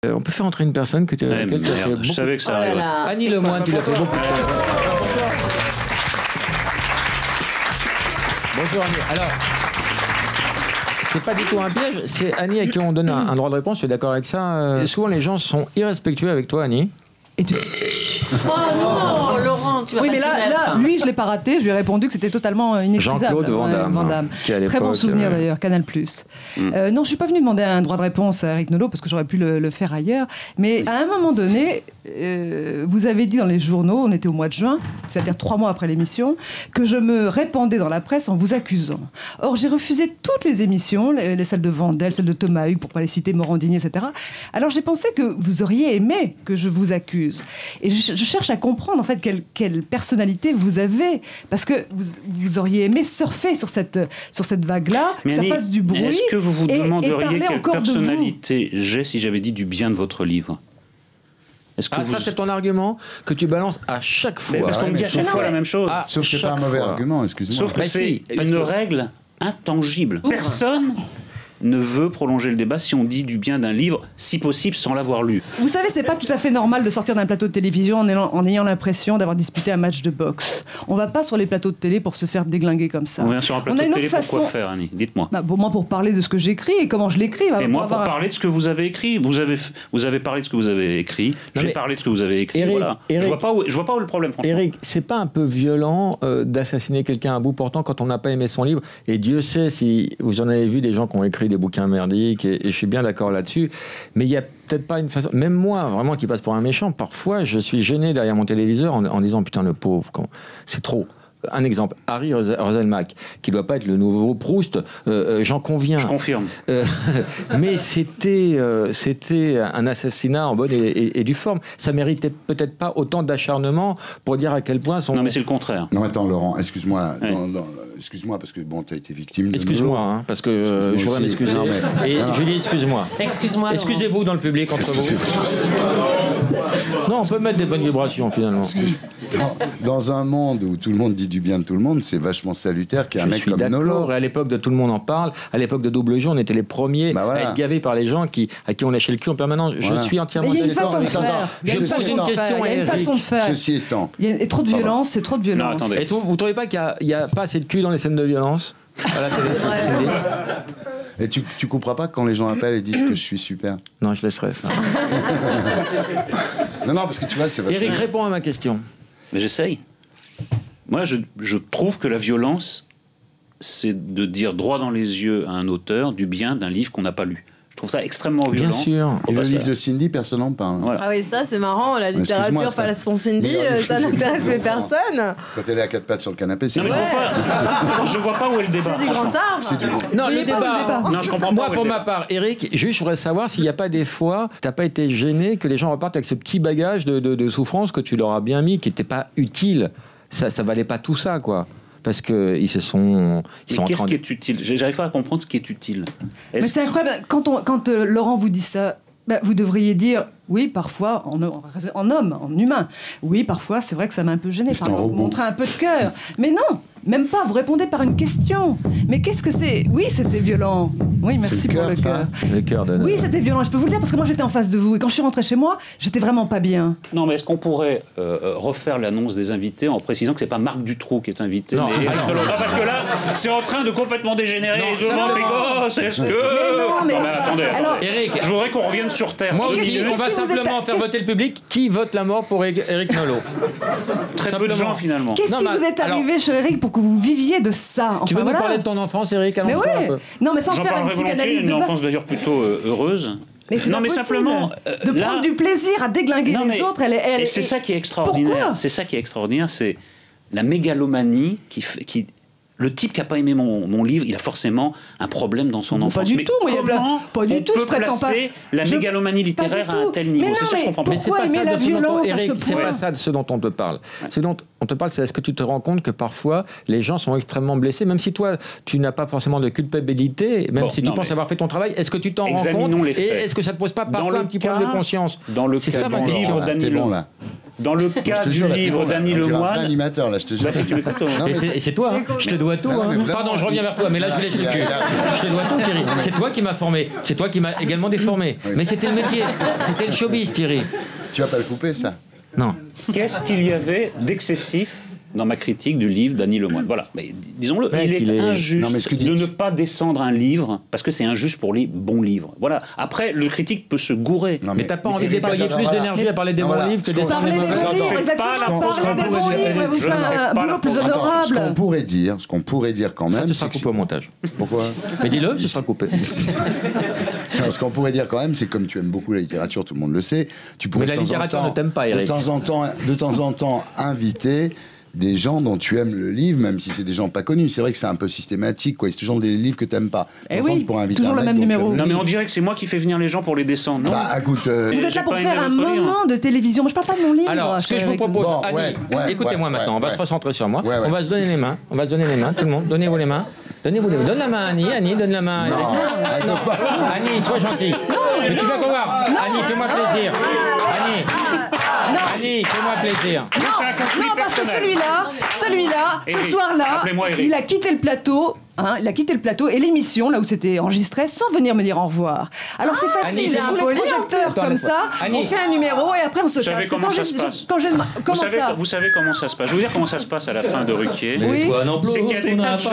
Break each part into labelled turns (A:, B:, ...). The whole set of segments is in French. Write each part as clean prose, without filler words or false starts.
A: On peut faire entrer une personne que tu as fait beaucoup.
B: Je savais que ça arriverait.
A: Annie Lemoine, tu l'as fait beaucoup. Bonjour Annie. Alors, c'est pas du tout un piège, c'est Annie à qui on donne un droit de réponse, tu es d'accord avec ça? Souvent les gens sont irrespectueux avec toi, Annie.
C: Et tu...
D: Oh non, Laurent, tu vas
C: oui,
D: pas
C: mais là, lui, je l'ai pas raté. Je lui ai répondu que c'était totalement inexcusable.
A: Jean-Claude Van Damme.
C: Très bon souvenir d'ailleurs, Canal+. Non, je suis pas venue demander un droit de réponse à Eric Nolot parce que j'aurais pu le faire ailleurs. Mais à un moment donné, vous avez dit dans les journaux, on était au mois de juin, c'est-à-dire 3 mois après l'émission, que je me répandais dans la presse en vous accusant. Or, j'ai refusé toutes les émissions, les celles de Vandel, celles de Thomas Hugues, pour pas les citer, Morandini, etc. Alors, j'ai pensé que vous auriez aimé que je vous accuse. Et je cherche à comprendre en fait quelle personnalité vous avez, parce que vous auriez aimé surfer sur cette vague-là, que ça fasse du bruit.
B: Est-ce que vous vous demanderiez quelle
C: encore
B: personnalité j'ai si j'avais dit du bien de votre livre?
A: Ça c'est ton argument que tu balances à chaque fois.
B: Mais parce qu'on me dit à chaque fois la même chose.
E: Sauf que c'est pas un mauvais argument, excuse-moi.
B: Sauf que c'est une règle intangible. Personne ne veut prolonger le débat si on dit du bien d'un livre, si possible sans l'avoir lu.
C: Vous savez, c'est pas tout à fait normal de sortir d'un plateau de télévision en ayant l'impression d'avoir disputé un match de boxe. On va pas sur les plateaux de télé pour se faire déglinguer comme ça.
B: On vient sur un plateau de télé pour quoi faire, Annie? Dites-moi.
C: Moi, pour parler de ce que j'écris et comment je l'écris.
B: Et moi, pour parler de ce que vous avez écrit. Vous avez parlé de ce que vous avez écrit. J'ai parlé de ce que vous avez écrit.
A: Eric,
B: voilà.
A: Eric,
B: je vois pas où est le problème, franchement.
A: Eric, c'est pas un peu violent d'assassiner quelqu'un à bout portant quand on n'a pas aimé son livre? Et Dieu sait si vous en avez vu des gens qui ont écrit des bouquins merdiques. Et je suis bien d'accord là-dessus, mais il n'y a peut-être pas une façon, même moi vraiment qui passe pour un méchant, parfois je suis gêné derrière mon téléviseur en disant putain le pauvre, c'est trop. Un exemple, Harry Roselmack, qui ne doit pas être le nouveau Proust, j'en conviens.
B: Je confirme.
A: Mais c'était un assassinat en bonne et due forme. Ça méritait peut-être pas autant d'acharnement pour dire à quel point son...
B: Non mais c'est le contraire.
E: Non attends Laurent, excuse-moi. Ouais. Excuse-moi parce que bon, tu as été victime de...
A: Excuse-moi, hein, parce que je voudrais m'excuser. Et Julie, excuse-moi.
D: Excuse-moi.
A: Excusez-vous dans le public entre vous. Non, on peut mettre des bonnes vibrations finalement.
E: Dans un monde où tout le monde dit du bien de tout le monde, c'est vachement salutaire qu'il y ait un mec comme Nolot.
A: Et à l'époque de Tout le monde en parle, à l'époque de Double Jeu, on était les premiers à être gavés par les gens à qui on lâchait le cul en permanence. Je suis entièrement
C: d'accord. Il y a une façon de faire. Il y a une façon de faire.
E: Ceci étant.
C: Il y a trop de violence, c'est trop de violence.
A: Et vous ne trouvez pas qu'il n'y a pas assez de cul dans les scènes de violence à la télé?
E: Et tu comprends pas quand les gens appellent et disent que je suis super?
A: Non, je laisserai ça.
E: Non, parce que tu vois, c'est vachement...
A: Eric, réponds à ma question.
B: Mais j'essaye. Moi, je trouve que la violence, c'est de dire droit dans les yeux à un auteur du bien d'un livre qu'on n'a pas lu. Je trouve ça extrêmement violent.
A: Bien sûr.
E: Et le livre de Cindy, personne n'en parle.
B: Voilà.
D: Ah oui, ça c'est marrant, la littérature façon Cindy, ça n'intéresse plus personne.
E: Quand elle est à 4 pattes sur le canapé, c'est...
B: Non, mais je vois pas où est le débat.
D: C'est du grand art.
A: Non, le débat.
B: Non, je comprends pas.
A: Moi, pour ma part, Eric, juste, je voudrais savoir s'il n'y a pas des fois, t'as pas été gêné que les gens repartent avec ce petit bagage de souffrance que tu leur as bien mis, qui n'était pas utile. Ça valait pas tout ça, quoi. Parce qu'ils se sont...
B: Mais qu'est-ce qui est utile? J'arrive pas à comprendre ce qui est utile.
C: Mais c'est incroyable. Quand Laurent vous dit ça, vous devriez dire... Oui, parfois, en homme, en humain. Oui, parfois, c'est vrai que ça m'a un peu gêné. Montrer un peu de cœur. Mais non, même pas. Vous répondez par une question. Mais qu'est-ce que c'est? Oui, c'était violent. Oui, merci pour le cœur.
A: Le cœur de...
C: Oui, c'était violent. Je peux vous le dire parce que moi, j'étais en face de vous. Et quand je suis rentrée chez moi, j'étais vraiment pas bien.
B: Non, mais est-ce qu'on pourrait refaire l'annonce des invités en précisant que c'est pas Marc Dutroux qui est invité,
A: non,
B: mais parce que là, c'est en train de complètement dégénérer. Devant tes gosses, est-ce que...
C: Mais non,
B: attendez.
C: Alors,
A: Eric,
B: je voudrais qu'on revienne sur Terre.
A: Moi aussi, on va simplement faire voter le public. Qui vote la mort pour Eric Nolot?
B: Très peu de gens, finalement.
C: Qu'est-ce qui vous est arrivé, cher Eric, pour que vous viviez de ça?
A: Tu veux nous parler de ton enfance, Eric?
C: Mais ouais. Non, mais sans faire une psychanalyse de...
B: Une enfance d'ailleurs plutôt heureuse.
C: Mais c'est non, mais simplement de prendre du plaisir à déglinguer les autres.
B: Et c'est ça qui est extraordinaire. C'est ça qui est extraordinaire, c'est la mégalomanie qui le type qui n'a pas aimé mon livre, il a forcément un problème dans son enfance.
C: Pas du tout, moi, pas du tout.
B: Je prétends pas. La mégalomanie littéraire à un tel niveau. C'est ça que je comprends pas.
C: Pourquoi aimer la violence à ce point?
A: C'est pas ça de ce dont on te parle. Ce dont on te parle, c'est est-ce que tu te rends compte que parfois les gens sont extrêmement blessés, même si toi tu n'as pas forcément de culpabilité, même si tu penses avoir fait ton travail, est-ce que tu t'en rends compte? Et est-ce que ça te pose pas parfois un petit problème de conscience?
B: Dans le cas du livre d'Annie Dans le cas du livre d'Annie Lemoine...
E: un animateur, là, je te jure.
A: Et c'est toi, hein. Je te dois tout. Hein. Pardon, je reviens vers toi, mais là, je lèche le cul. Je te dois tout, Thierry. C'est toi qui m'as formé. C'est toi qui m'as également déformé. Oui. Mais c'était le métier. C'était le showbiz, Thierry.
E: Tu vas pas le couper, ça?
A: Non.
B: Qu'est-ce qu'il y avait d'excessif dans ma critique du livre d'Annie Lemoine? Voilà, mais disons-le, il est injuste de ne pas descendre un livre, parce que c'est injuste pour les bons livres. Voilà. Après, le critique peut se gourer.
A: Non, mais t'as pas envie de déployer plus d'énergie à parler des bons livres que des
C: Parler des bons livres, exactement. Parler des bons livres, vous faites un boulot plus honorable.
E: Ce qu'on pourrait dire quand même...
A: Ça, ce sera coupé au montage.
E: Pourquoi?
A: Mais dis-le, ce sera coupé.
E: Ce qu'on pourrait dire quand même, c'est comme tu aimes beaucoup la littérature, tout le monde le sait, tu pourrais
A: mais la littérature ne t'aime pas, Eric.
E: De temps en temps, inviter des gens dont tu aimes le livre, même si c'est des gens pas connus. C'est vrai que c'est un peu systématique, quoi. C'est toujours des livres que tu n'aimes pas.
C: Et oui, toujours le même numéro.
B: Non, mais on dirait que c'est moi qui fais venir les gens pour les descendre, non?
E: Bah, écoute...
C: Vous êtes là pour faire un moment de télévision. Moi, je parle pas de mon livre.
A: Alors, ce que je vous propose, Annie, écoutez-moi maintenant, on va se recentrer sur moi. On va se donner les mains. On va se donner les mains, tout le monde. Donnez-vous les mains. Donnez-vous les mains. Donne la main à Annie. Annie, donne la main à Eric.
C: Non.
A: Annie, sois gentille. Mais tu vas voir. Annie, fais-moi plaisir. Annie, fais-moi plaisir.
C: Non, parce que celui-là, ce soir-là, il a quitté le plateau. Il a quitté le plateau et l'émission, là où c'était enregistré, sans venir me dire au revoir. Alors c'est facile, sous les projecteurs comme ça, on fait un numéro et après on se casse.
B: Comment ça se passe? Vous savez comment ça se passe? Je vais vous dire comment ça se passe à la fin de Ruquier.
C: Oui.
B: C'est qu'il y a des tas de gens.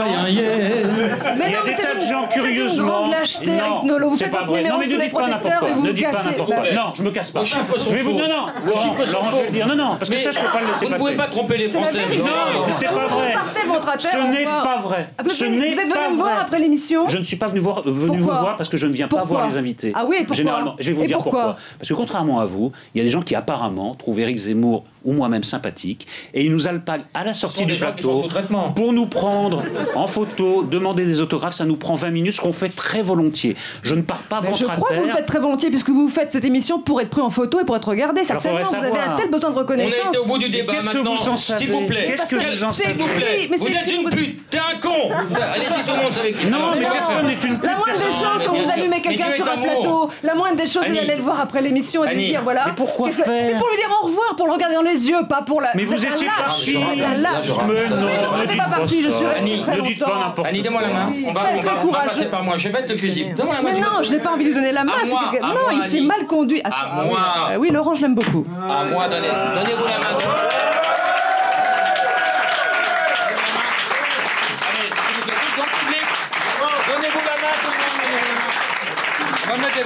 C: Mais non, c'est une grande lâcheté, Eric Nolot. Vous faites votre numéro sous les projecteurs et vous vous cassez.
B: Non, je me casse pas.
A: Les chiffres sont faux.
B: Non, je vais le dire. Non, parce que ça, je peux pas le laisser passer.
A: Vous ne pouvez pas tromper les Français.
B: Non, c'est pas vrai. Ce n'est pas vrai.
C: Vous êtes venu me voir après l'émission?
B: Je ne suis pas venu vous voir parce que je ne viens pas voir les invités.
C: Ah oui, pourquoi?
B: Généralement, je vais vous dire pourquoi. Parce que contrairement à vous, il y a des gens qui apparemment trouvent Éric Zemmour ou moi-même sympathique et ils nous alpaguent à la sortie du plateau pour nous prendre en photo, demander des autographes. Ça nous prend 20 minutes, ce qu'on fait très volontiers. Je ne pars pas ventre à terre.
C: Je crois que vous le faites très volontiers puisque vous faites cette émission pour être pris en photo et pour être regardé. Certainement, vous avez un tel besoin de reconnaissance.
A: On a été au bout du débat maintenant. S'il vous plaît.
B: Qu'est-ce que vous en savez?
A: Vous êtes une pute. T'es un con. Allez-y, tout le monde savait qui.
B: Non, mais personne n'est une pute.
C: La moindre des choses, quand vous allumez quelqu'un sur un plateau, la moindre des choses, vous allez le voir après l'émission et lui dire voilà.
B: Mais pourquoi faire?
C: Mais pour lui dire au revoir, pour le regarder dans les yeux, pas pour la.
B: Mais vous étiez parti.
C: On n'était pas parti, je suis restée très longtemps.
A: Annie, donne-moi la main. On va passer par moi. Je vais être le fusible. Donne-moi la main.
C: Mais non, je n'ai pas envie de lui donner la main. Non, il s'est mal conduit.
A: À moi.
C: Oui, Laurent, je l'aime beaucoup.
A: À moi, donnez-vous la main. Donnez-vous la main, tout le monde. On va mettre les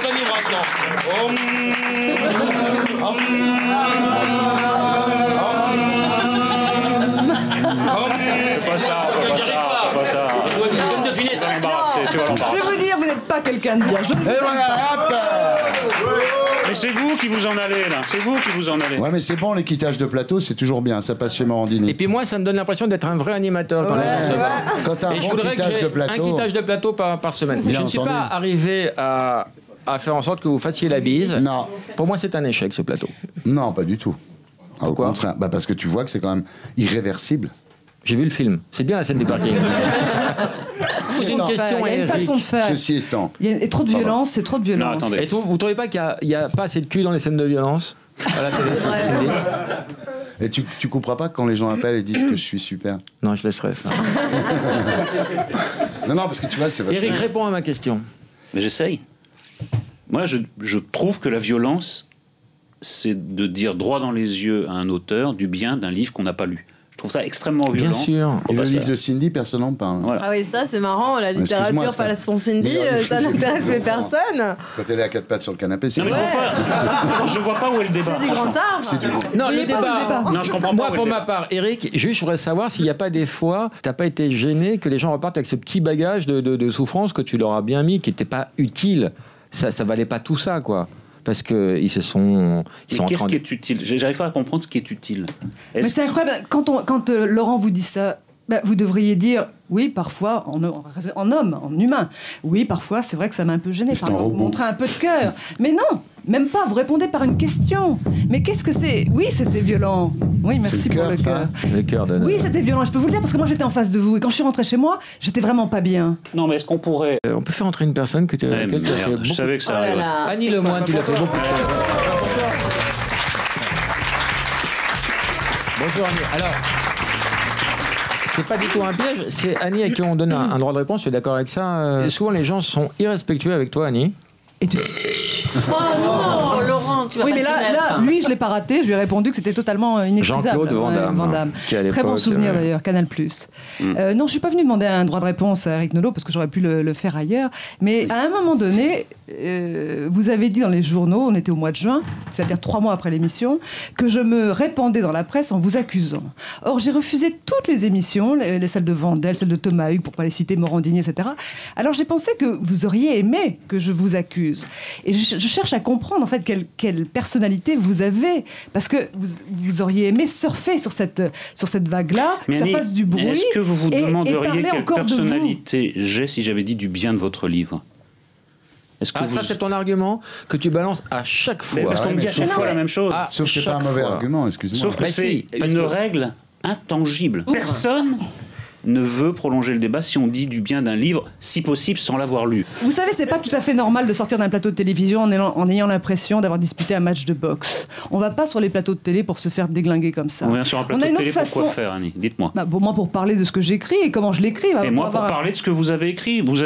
C: Je vais vous dire, vous n'êtes pas quelqu'un de bien.
B: Mais c'est vous qui vous en allez, là. C'est vous qui vous en allez.
E: Ouais, mais c'est bon, les quittages de plateau, c'est toujours bien. Ça passe chez Morandini.
A: Et puis moi, ça me donne l'impression d'être un vrai animateur quand les gens se battent.
E: Quand t'as un bon quittage de plateau...
A: un quittage de plateau par semaine. Mais je ne suis pas arrivé à faire en sorte que vous fassiez la bise.
E: Non.
A: Pour moi, c'est un échec, ce plateau.
E: Non, pas du tout.
A: Pourquoi?
E: Au contraire. Bah parce que tu vois que c'est quand même irréversible.
A: J'ai vu le film. C'est bien la scène du parking. C'est une question.
C: Il y a une façon de faire.
E: Ceci étant.
C: Il y a trop de violence, c'est trop de violence.
B: Non, attendez.
A: Et vous ne trouvez pas qu'il n'y a pas assez de cul dans les scènes de violence à la télé?
E: Et tu comprends pas quand les gens appellent et disent que je suis super?
A: Non, je laisserai ça.
E: Non, parce que tu vois, c'est
A: Eric, réponds à ma question.
B: Mais j'essaye. Moi, je trouve que la violence, c'est de dire droit dans les yeux à un auteur du bien d'un livre qu'on n'a pas lu. Je trouve ça extrêmement violent.
A: Bien sûr.
E: Et le livre de Cindy, personne n'en parle.
B: Voilà.
D: Ah oui, ça c'est marrant, la littérature façon Cindy, ça n'intéresse plus personne.
E: Quand elle est à quatre pattes sur le canapé, c'est...
B: Non, mais je vois pas où est le débat.
D: C'est du grand art.
E: C'est du grand.
A: Non, le débat.
B: Non, je comprends pas.
A: Moi, pour ma part, Eric, juste, je voudrais savoir s'il n'y a pas des fois, t'as pas été gêné que les gens repartent avec ce petit bagage de souffrance que tu leur as bien mis, qui n'était pas utile. Ça valait pas tout ça, quoi. Parce qu'ils se sont...
B: Mais qu'est-ce qui est utile? J'arrive pas à comprendre ce qui est utile.
C: Mais c'est incroyable. Quand Laurent vous dit ça, vous devriez dire... Oui, parfois, en homme, en humain. Oui, parfois, c'est vrai que ça m'a un peu gêné. Montrer un peu de cœur. Mais non, même pas. Vous répondez par une question. Mais qu'est-ce que c'est? Oui, c'était violent. Oui, merci pour le cœur.
A: Le cœur de...
C: Oui, c'était violent. Je peux vous le dire parce que moi, j'étais en face de vous. Et quand je suis rentrée chez moi, j'étais vraiment pas bien.
B: Non, mais est-ce qu'on pourrait...
A: on peut faire entrer une personne que tu as fait beaucoup...
B: Je savais que ça arriverait.
A: Annie Lemoine, tu l'as fait beaucoup. Bonjour Annie. Alors, c'est pas du tout un piège, c'est Annie à qui on donne un droit de réponse, tu es d'accord avec ça? Souvent les gens sont irrespectueux avec toi, Annie.
C: Et tu...
D: Oh non, Laurent, tu vas
C: oui,
D: pas
C: mais là, lui, je l'ai pas raté. Je lui ai répondu que c'était totalement inexcusable.
A: Jean-Claude Van Damme.
C: Très bon souvenir d'ailleurs, Canal+. Non, je suis pas venue demander un droit de réponse à Eric Nolot parce que j'aurais pu le faire ailleurs. Mais à un moment donné, vous avez dit dans les journaux, on était au mois de juin, c'est-à-dire 3 mois après l'émission, que je me répandais dans la presse en vous accusant. Or, j'ai refusé toutes les émissions, les celles de Vandel, celles de Thomas Hugues, pour pas les citer, Morandini, etc. Alors, j'ai pensé que vous auriez aimé que je vous accuse. Et je cherche à comprendre en fait quelle personnalité vous avez, parce que vous auriez aimé surfer sur cette vague-là, que ça fasse du bruit.
B: Est-ce que vous vous demanderiez quelle
C: encore
B: personnalité j'ai si j'avais dit du bien de votre livre?
A: Est-ce que ça c'est ton argument que tu balances à chaque fois?
B: Mais parce qu'on me dit à chaque fois la même chose.
E: Sauf que c'est pas un mauvais argument, excuse-moi.
B: Sauf que c'est une règle intangible. Personne ne veut prolonger le débat si on dit du bien d'un livre, si possible sans l'avoir lu.
C: Vous savez, c'est pas tout à fait normal de sortir d'un plateau de télévision en ayant l'impression d'avoir disputé un match de boxe. On va pas sur les plateaux de télé pour se faire déglinguer comme ça.
B: On vient sur un plateau de télé pour quoi faire, Annie? Dites-moi.
C: Moi, pour parler de ce que j'écris et comment je l'écris.
B: Et moi, pour parler de ce que vous avez écrit. Vous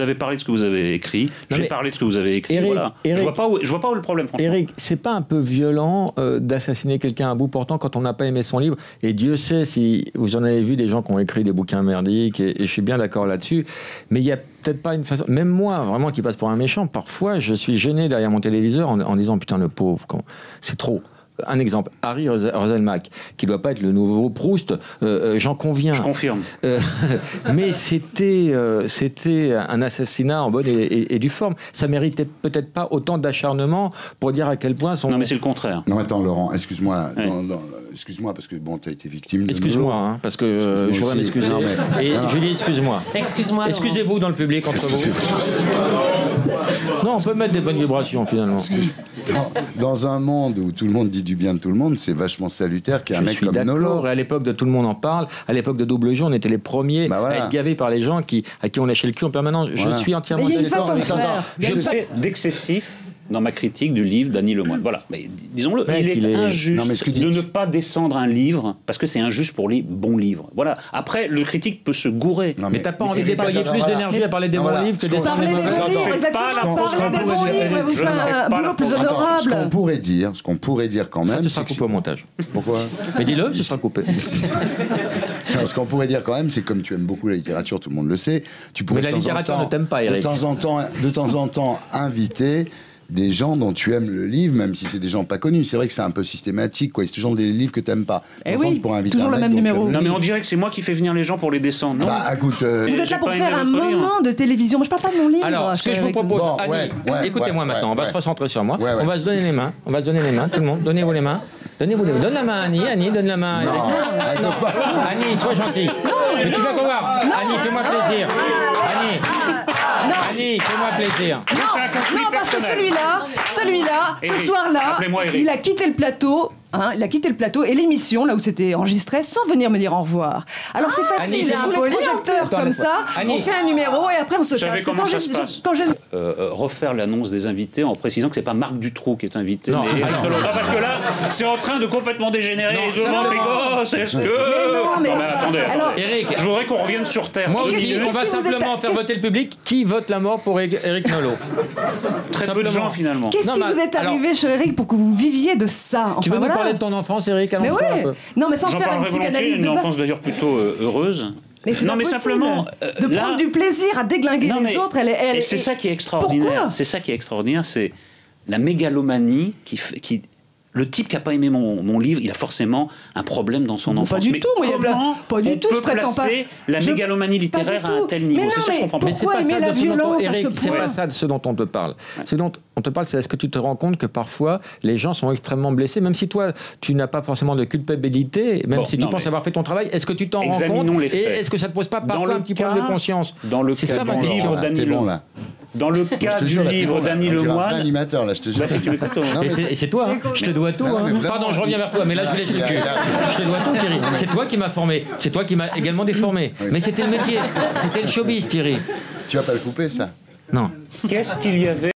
B: avez parlé de ce que vous avez écrit. J'ai parlé de ce que vous avez écrit.
A: Eric,
B: voilà.
A: Eric,
B: je vois pas où est le problème, franchement.
A: Eric, c'est pas un peu violent d'assassiner quelqu'un à bout portant quand on n'a pas aimé son livre? Et Dieu sait si vous en avez vu des gens qui ont écrit des bouquins merdiques, et je suis bien d'accord là-dessus, mais il y a peut-être pas une façon, même moi vraiment qui passe pour un méchant, parfois je suis gêné derrière mon téléviseur en disant putain le pauvre, c'est trop. Un exemple, Harry Roselmack, qui doit pas être le nouveau Proust, j'en conviens.
B: Je confirme.
A: Mais c'était un assassinat en bonne et due forme. Ça méritait peut-être pas autant d'acharnement pour dire à quel point son...
B: Non mais c'est le contraire.
E: Non attends Laurent, excuse-moi, excuse-moi parce que bon, tu as été victime de...
A: Excuse-moi, hein, parce que je voudrais m'excuser. Et Julie, excuse-moi.
D: Excuse-moi.
A: Excusez-vous dans le public entre vous. Non, on peut mettre des bonnes vibrations finalement.
E: Dans un monde où tout le monde dit du bien de tout le monde, c'est vachement salutaire qu'il y ait un mec comme Nolot.
A: Et à l'époque de Tout le monde en parle, à l'époque de Double Jeu, on était les premiers à être gavés par les gens à qui on lâchait le cul en permanence. Je suis entièrement
C: d'accord. Il y a une façon de faire.
B: Je sais d'excessif dans ma critique du livre d'Annie Lemoine. Voilà, mais disons-le, il est injuste de ne pas descendre un livre parce que c'est injuste pour les bons livres. Voilà. Après, le critique peut se gourer.
A: Mais t'as pas envie de déployer plus d'énergie à parler des bons livres que des
C: Parler des bons livres, exactement. Parler des bons livres, vous faites un boulot plus honorable.
E: Ce qu'on pourrait dire quand même...
A: Ça, ce sera coupé au montage.
E: Pourquoi?
A: Mais dis-le, ce sera coupé.
E: Ce qu'on pourrait dire quand même, c'est comme tu aimes beaucoup la littérature, tout le monde le sait.
A: Mais la littérature ne t'aime pas, Eric.
E: De temps en temps, inviter des gens dont tu aimes le livre, même si c'est des gens pas connus. C'est vrai que c'est un peu systématique, quoi. C'est toujours des livres que tu n'aimes pas.
C: Et oui, toujours le même numéro.
B: Non, mais on dirait que c'est moi qui fais venir les gens pour les descendre. Non,
E: écoute,
C: vous êtes là pour faire un moment de télévision. Moi, je parle pas de mon livre.
A: Alors, ce que je vous propose, Annie, écoutez-moi maintenant. On va se recentrer sur moi. On va se donner les mains. On va se donner les mains, tout le monde. Donnez-vous les mains. Donnez-vous les mains. Donne la main à Annie. Annie, donne la main à Eric. Non. Annie, sois gentille. Mais tu vas voir. Annie, fais-moi plaisir. Annie, fais-moi plaisir.
C: Non, parce que celui-là, ce soir-là, il a quitté le plateau. Il a quitté le plateau et l'émission, là où c'était enregistré, sans venir me dire au revoir. Alors c'est facile, sous les projecteurs comme ça, on fait un numéro et après on se casse.
B: Vous savez comment ça se passe refaire l'annonce des invités en précisant que c'est pas Marc Dutroux qui est invité.
A: Non,
B: parce que là, c'est en train de complètement dégénérer. Devant tes gosses, est-ce que...
C: Mais
B: attendez.
A: Eric,
B: je voudrais qu'on revienne sur Terre.
A: Moi aussi, on va simplement faire voter le public. Qui vote la mort pour Eric Nolot?
B: Très peu de gens finalement.
C: Qu'est-ce qui vous est arrivé, cher Eric, pour que vous viviez de ça?
A: Tu veux nous parler de ton enfance, Eric?
C: Mais oui. Non, mais sans faire une psychanalyse de
B: une enfance d'ailleurs plutôt heureuse.
C: Mais c'est simplement de prendre du plaisir à déglinguer les autres.
B: Et c'est ça qui est extraordinaire. C'est ça qui est extraordinaire, c'est la mégalomanie qui le type qui n'a pas aimé mon livre, il a forcément un problème dans son enfance.
C: Pas du tout, moi, pas du tout.
B: Je prétends pas la mégalomanie littéraire à un tel niveau. C'est ça que je comprends pas.
C: Pourquoi aimer la violence à ce point?
A: C'est pas ça de ce dont on te parle. Ce dont on te parle, c'est est-ce que tu te rends compte que parfois les gens sont extrêmement blessés, même si toi tu n'as pas forcément de culpabilité, même si tu penses avoir fait ton travail, est-ce que tu t'en rends compte? Et est-ce que ça te pose pas parfois un petit problème de conscience?
B: Dans le cas du livre d'Annie Lemoine. Dans le cas du livre d'Annie Lemoine.
E: Animateur, là, je te jure.
A: Et c'est toi, je te dois tout. Pardon, je reviens vers toi, mais là je vais laisser le cul. Je te dois tout, Thierry. C'est toi qui m'as formé. C'est toi qui m'as également déformé. Mais c'était le métier. C'était le showbiz, Thierry.
E: Tu vas pas le couper, ça?
A: Non.
B: Qu'est-ce qu'il y avait